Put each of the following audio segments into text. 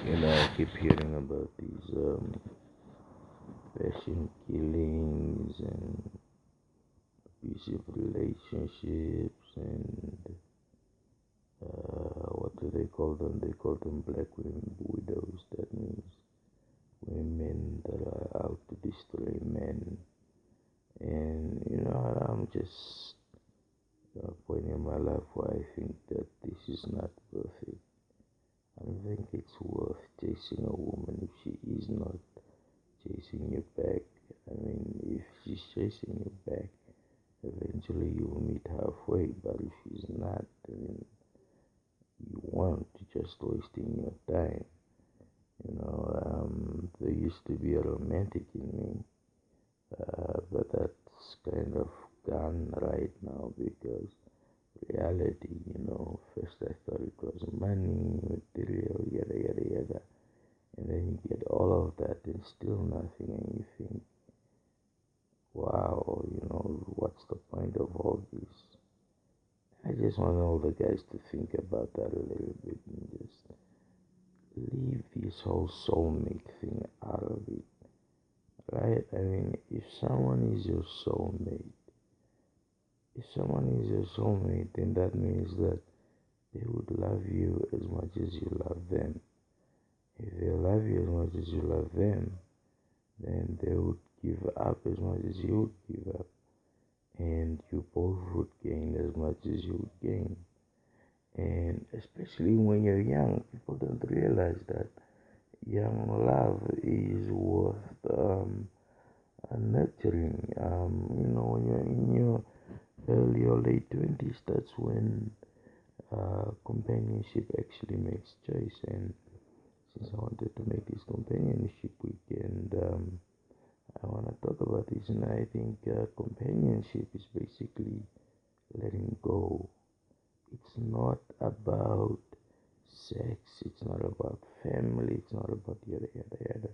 I keep hearing about these passion killings and abusive relationships and what do they call them? They call them black women widows. That means women that are out to destroy men. And I'm just at a point in my life where I think that this is not worth it. I don't think it's worth chasing a woman if she is not chasing you back. I mean, if she's chasing you back, eventually you'll meet halfway. But if she's not, then you won't. You're just wasting your time. There used to be a romantic in me, but that's kind of gone right now because reality, first I thought it was money, material, yada yada yada, and then you get all of that and still nothing, and you think, wow, what's the point of all this? I just want all the guys to think about that a little bit and just leave this whole soulmate thing out of it, right? I mean, if someone is your soulmate, then that means that they would love you as much as you love them. If they love you as much as you love them, then they would give up as much as you would give up, and you both would gain as much as you would gain. And especially when you're young, people don't realize that young love is worth nurturing. When you're in your early or late 20s, that's when companionship actually makes choice. And since I wanted to make this companionship weekend, I want to talk about this, and I think companionship is basically letting go. It's not about sex, it's not about family, it's not about yada yada yada.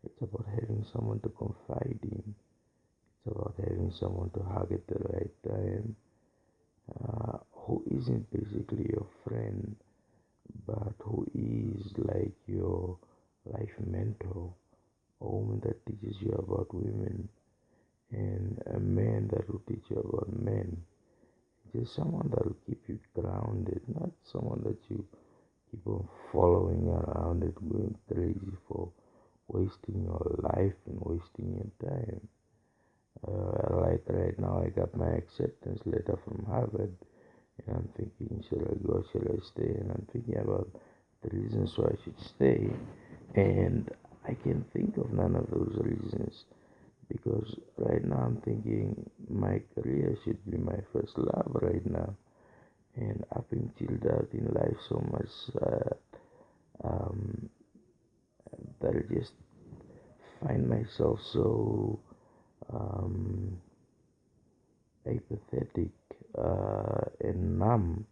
It's about having someone to confide in, it's about having someone to hug at the right time, who isn't basically your friend, but who is like your life mentor, a woman that teaches you about women, and a man that will teach you about men. Just someone that will keep you grounded, not someone that you keep on following around and going crazy for, wasting your life and wasting your time. Like right now, I got my acceptance letter from Harvard, and I'm thinking, should I go, should I stay? And I'm thinking about the reasons why I should stay, and I can think of none of those reasons because right now I'm thinking my career should be my first love right now, and I've been chilled out in life so much um, that I just find myself so um, apathetic and numb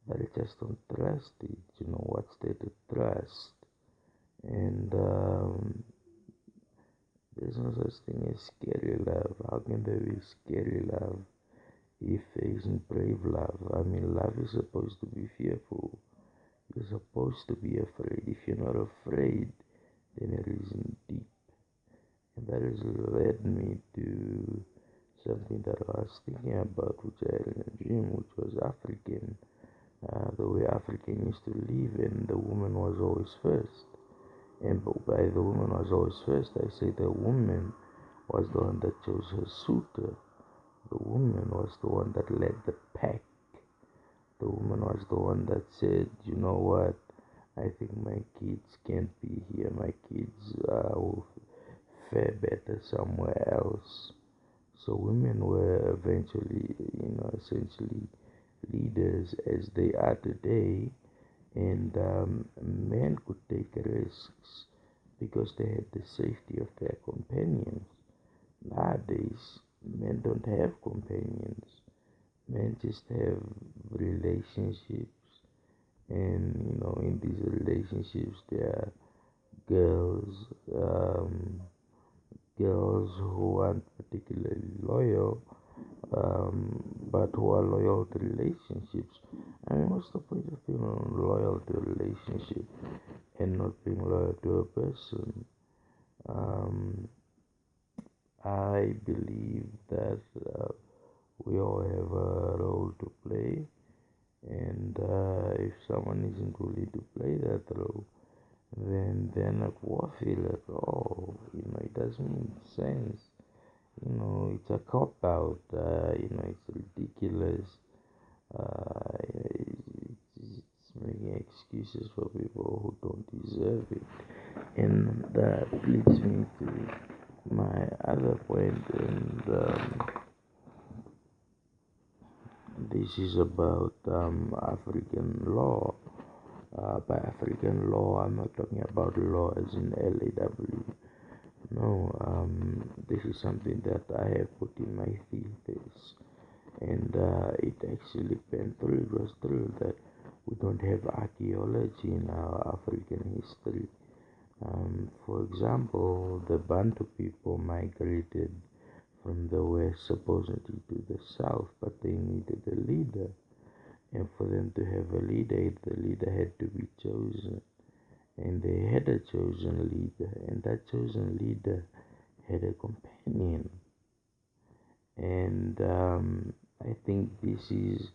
that I just don't trust it. What's there to trust? And there's no such thing as scary love. How can there be scary love if there isn't brave love? I mean, love is supposed to be fearful. You're supposed to be afraid. If you're not afraid, then it isn't deep. And that has led me to something that I was thinking about, which I had in a dream, which was African. The way African used to live, and the woman was always first. And by the woman was always first, I say the woman was the one that chose her suitor. The woman was the one that led the pack. The woman was the one that said, you know what, I think my kids can't be here. My kids will fare better somewhere else. So women were eventually, essentially leaders as they are today, and men could take risks because they had the safety of their companions. Nowadays, men don't have companions. Men just have relationships, and in these relationships, there are girls, girls who aren't particularly loyal, but who are loyal to relationships. I mean, what's the point of being loyal to a relationship and not being loyal to a person? Um, I believe that we all have a role to play, and if someone isn't willing to play that role, then they're not worthy at all. It doesn't make sense. It's a cop out. It's ridiculous. It's making excuses for people who don't deserve it. And that leads me to my other point, and this is about African law. By African law, I'm not talking about law as in LAW. No, this is something that I have put in my thesis, and it actually went through. It was true that we don't have archaeology in our African history. For example, the Bantu people migrated from the west supposedly to the south, but they needed a leader. And for them to have a leader, the leader had to be chosen. And they had a chosen leader, and that chosen leader had a companion. And I think this is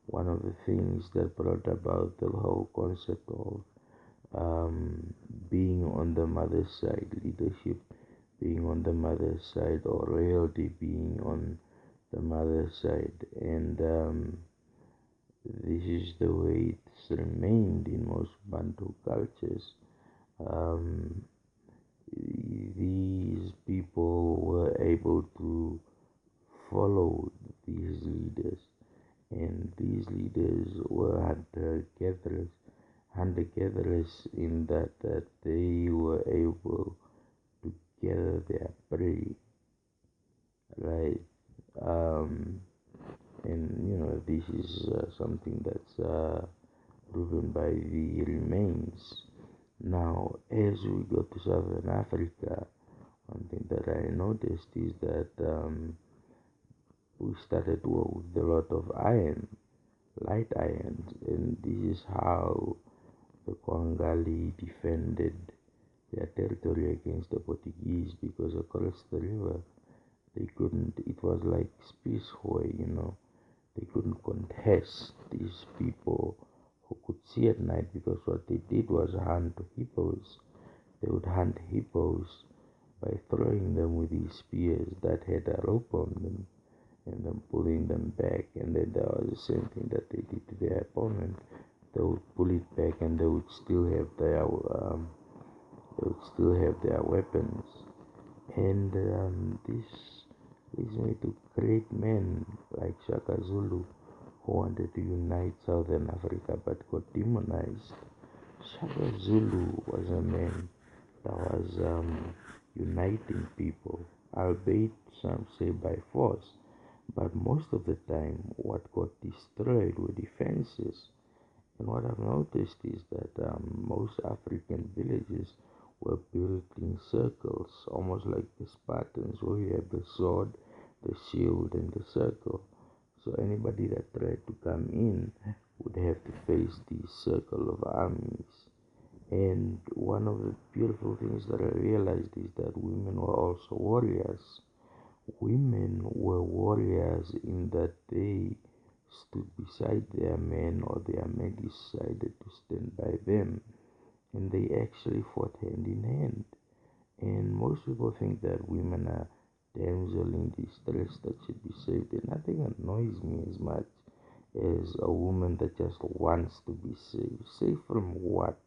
one of the things that brought about the whole concept of being on the mother's side, leadership being on the mother's side, or royalty being on the mother's side. And this is the way it's remained in most Bantu cultures. Um, these people were able to follow these leaders, and these leaders were hunter-gatherers in that they were able to gather their prey, right? Um, and this is something that's proven by the remains. Now, as we go to Southern Africa, one thing that I noticed is that we started with a lot of iron, light iron, and this is how the Kwangali defended their territory against the Portuguese, because across the river they couldn't, it was like Spitzhoy. They couldn't contest these people who could see at night, because what they did was hunt hippos. They would hunt hippos by throwing them with these spears that had a rope on them, and then pulling them back. And then there was the same thing that they did to their opponent. They would pull it back, and they would still have their weapons. And this leads me to great men like Shaka Zulu, who wanted to unite Southern Africa but got demonized. Shaka Zulu was a man that was uniting people, albeit some say by force, but most of the time what got destroyed were defenses. And what I've noticed is that most African villages were built in circles, almost like the Spartans, where you have the sword, the shield, and the circle. So anybody that tried to come in would have to face the circle of armies. And one of the beautiful things that I realized is that women were also warriors. Women were warriors in that they stood beside their men, or their men decided to stand by them, and they actually fought hand in hand. And most people think that women are damsel in distress that should be saved, and nothing annoys me as much as a woman that just wants to be saved. Saved from what?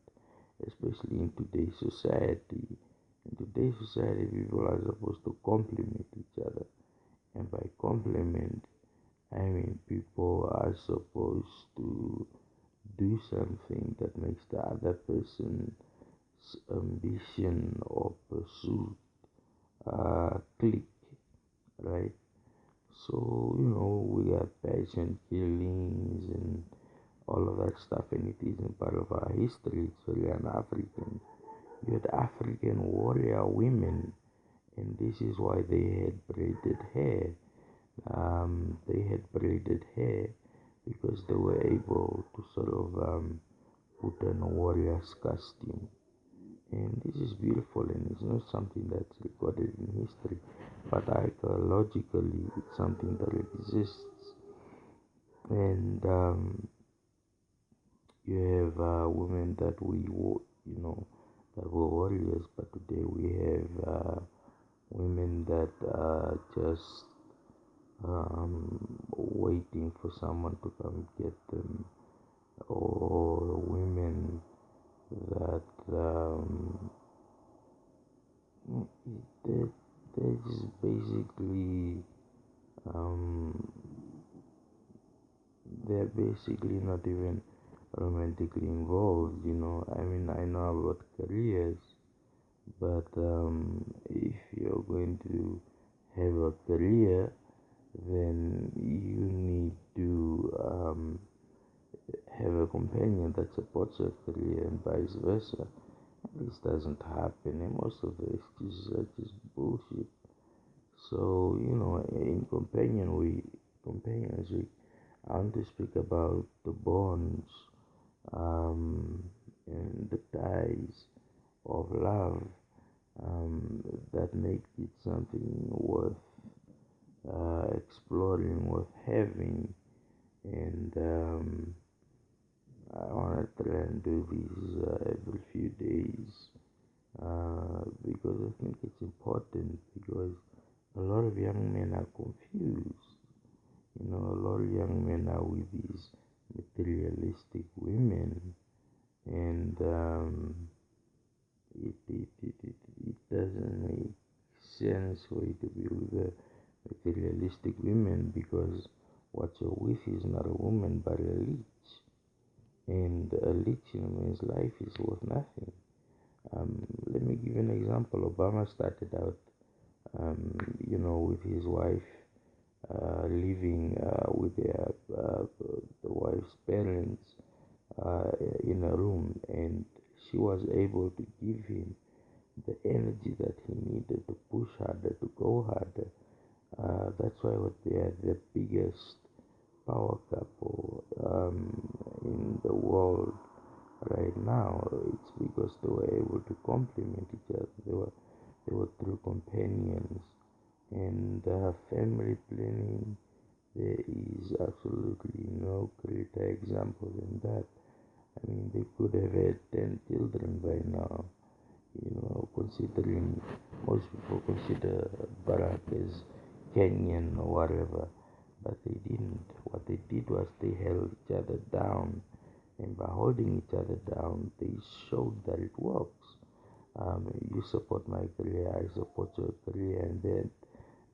Especially in today's society. In today's society, people are supposed to complement each other, and by complement, I mean people are supposed to do something that makes the other person's ambition or pursuit click, right? So, we have passion killings and all of that stuff, and it isn't part of our history. It's very un-African. You had African warrior women, and this is why they had braided hair. They had braided hair because they were able to sort of put on a warrior's costume. And this is beautiful, and it's not something that's recorded in history, but archaeologically, it's something that exists. And you have women that that were warriors, but today we have women that are just waiting for someone to come get them, or women that they, they're just basically um, they're basically not even romantically involved. I mean, I know about careers, but if you're going to have a career, then you need to have a companion that supports your career and vice versa. This doesn't happen, and most of the excuses are just bullshit. So, in companionship, I want to speak about the bonds um, and the ties of love that make it something worth exploring, worth having. And I want to try and do this every few days because I think it's important, because a lot of young men are confused. A lot of young men are with these materialistic women, and it doesn't make sense for you to be with a materialistic women, because what you're with is not a woman but a leech, and a leech in a man's life is worth nothing. Let me give you an example. Obama started out, with his wife, living with the wife's parents in a room, and she was able to give him the energy that he needed to push harder, to go harder. That's why they are the biggest power couple in the world right now. It's because they were able to complement each other. They were true companions. And family planning, there is absolutely no greater example than that. I mean, they could have had 10 children by now, considering most people consider Barack as Kenyan or whatever, but they didn't. What they did was they held each other down, and by holding each other down, they showed that it works. You support my career, I support your career, and then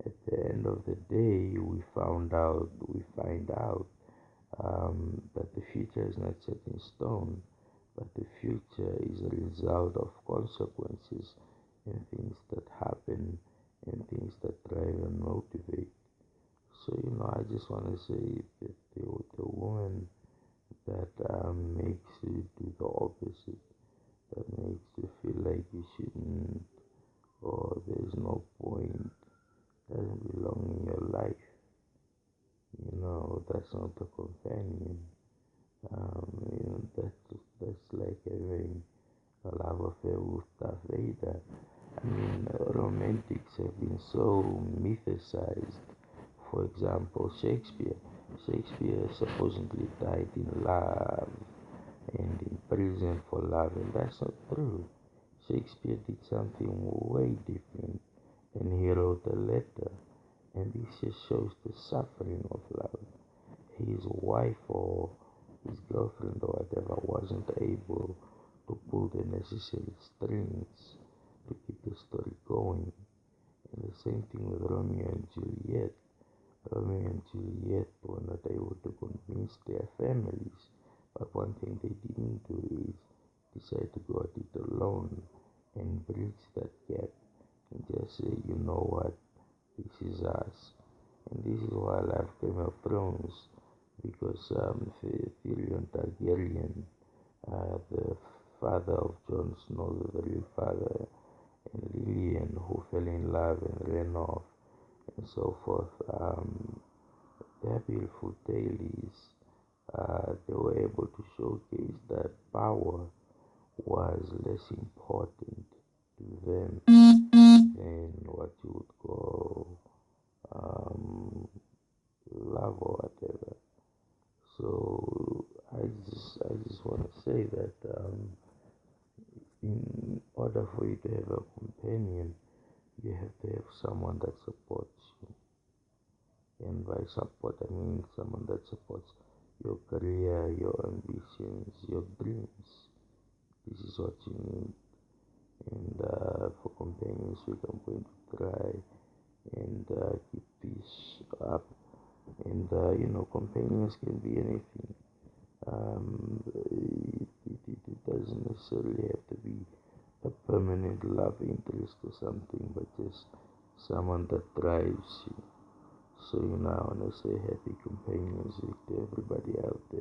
at the end of the day, we find out that the future is not set in stone, but the future is a result of consequences and things that happen and things that drive and motivate. So, I just want to say that the woman that makes you do the opposite, that makes you feel like you shouldn't, or there's no point, doesn't belong in your life. That's not a companion. That's like having a love affair with Darth Vader. I mean, romantics have been so mythicized. For example, Shakespeare. Shakespeare supposedly died in love and in prison for love, and that's not true. Shakespeare did something way different, and he wrote a letter, and this just shows the suffering of love. His wife or his girlfriend or whatever wasn't able to pull the necessary strings to keep the story going. And the same thing with Romeo and Juliet. Romeo and Juliet were not able to convince their families, but one thing they didn't do is decide to go at it alone and bridge that gap and just say, you know what, this is us. And this is why I love Game of Thrones, because Tyrion Targaryen, the father of Jon Snow, the real father, and Lillian, who fell in love and ran off, and so forth. Their beautiful tale is they were able to showcase that power was less important to them than what you would call um, love or whatever. So I just want to say that in order for you to have a companion, you have to have someone that supports you. And by support, I mean someone that supports your career, your ambitions, your dreams. This is what you need. And for companions, we are going to try and keep this up. And companions can be anything. It doesn't necessarily have to be a permanent love interest or something, but just someone that drives you. So, I want to say happy companionship to everybody out there.